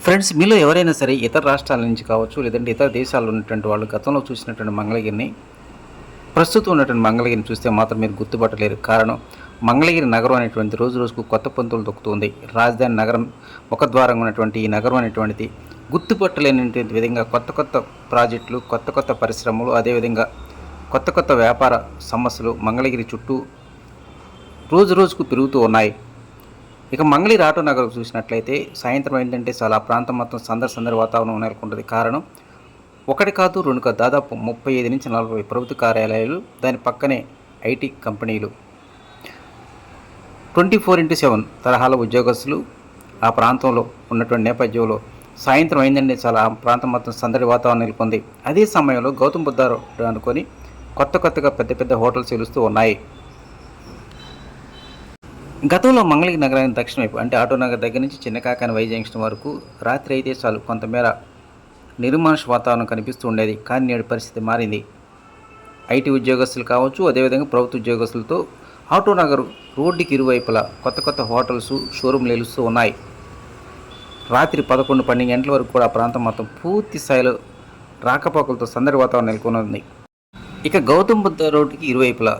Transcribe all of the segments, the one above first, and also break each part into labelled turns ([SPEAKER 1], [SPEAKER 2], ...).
[SPEAKER 1] Friends, మీలో ఎవరైనా సరే ఇతర రాష్ట్రాల నుంచి కావచ్చు, లేదంటే ఇతర దేశాల్లో ఉన్నటువంటి వాళ్ళు గతంలో చూసినటువంటి మంగళగిరిని, ప్రస్తుతం ఉన్నటువంటి మంగళగిరిని చూస్తే మాత్రం మీరు గుర్తుపట్టలేరు. కారణం, మంగళగిరి నగరం అనేటువంటిది రోజు రోజుకు కొత్త పంతులు తొక్కుతుంది. రాజధాని నగరం ముఖద్వారంగా ఉన్నటువంటి ఈ నగరం అనేటువంటిది గుర్తుపట్టలేనటువంటి విధంగా కొత్త కొత్త ప్రాజెక్టులు, కొత్త కొత్త పరిశ్రమలు, అదేవిధంగా కొత్త కొత్త వ్యాపార సమస్యలు మంగళగిరి చుట్టూ రోజు రోజుకు పెరుగుతూ ఉన్నాయి. ఇక మంగళగిరి ఆటో నగరం చూసినట్లయితే సాయంత్రం ఏంటంటే చాలా ప్రాంతం మొత్తం సందడి వాతావరణం నెలకొంటుంది. కారణం, ఒకటి కాదు రెండు కాదు, దాదాపు 35 నుంచి 40 ప్రభుత్వ కార్యాలయాలు, దాని పక్కనే ఐటీ కంపెనీలు, 24x7 తరహాల ఉద్యోగస్తులు ఆ ప్రాంతంలో ఉన్నటువంటి నేపథ్యంలో సాయంత్రం అయిందంటే చాలా ఆ ప్రాంతం మొత్తం సందడి వాతావరణం నెలకొంది. అదే సమయంలో గౌతమ్ బుద్ధ రోడ్ అనుకొని కొత్తగా పెద్ద పెద్ద హోటల్స్ వెలుస్తూ ఉన్నాయి. గతంలో మంగళగిరి నగరానికి దక్షిణ వైపు అంటే ఆటో నగర్ దగ్గర నుంచి చిన్నకాకాని వై జంక్షన్ వరకు రాత్రి అయితే చాలు కొంతమేర నిర్మానుష వాతావరణం కనిపిస్తూ ఉండేది. కానీ నేడు పరిస్థితి మారింది. ఐటీ ఉద్యోగస్తులు కావచ్చు, అదేవిధంగా ప్రభుత్వ ఉద్యోగస్తులతో ఆటో నగర్ రోడ్డుకి ఇరువైపులా కొత్త హోటల్స్, షోరూమ్లు వెలుస్తూ ఉన్నాయి. రాత్రి 11-12 గంటల వరకు కూడా ఆ ప్రాంతం మొత్తం పూర్తి స్థాయిలో రాకపోకలతో సందడి వాతావరణం నెలకొని ఉంది. ఇక గౌతమ్ బుద్ధ రోడ్డుకి ఇరువైపులా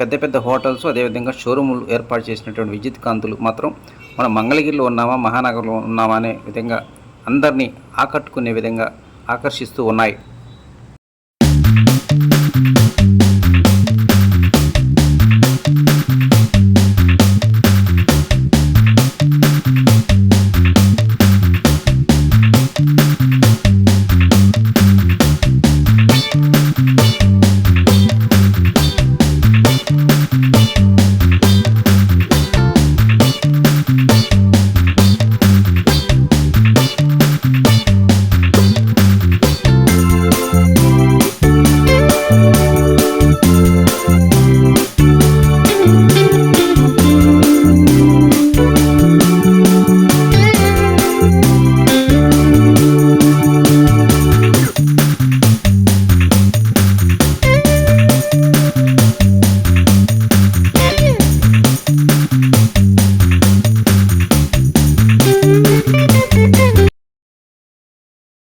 [SPEAKER 1] పెద్ద హోటల్స్, అదేవిధంగా షోరూములు ఏర్పాటు చేసినటువంటి విద్యుత్ కాంతులు మాత్రం మనం మంగళగిరిలో ఉన్నామా, మహానగరంలో ఉన్నామా అనే విధంగా అందరినీ ఆకట్టుకునే విధంగా ఆకర్షిస్తూ ఉన్నాయి.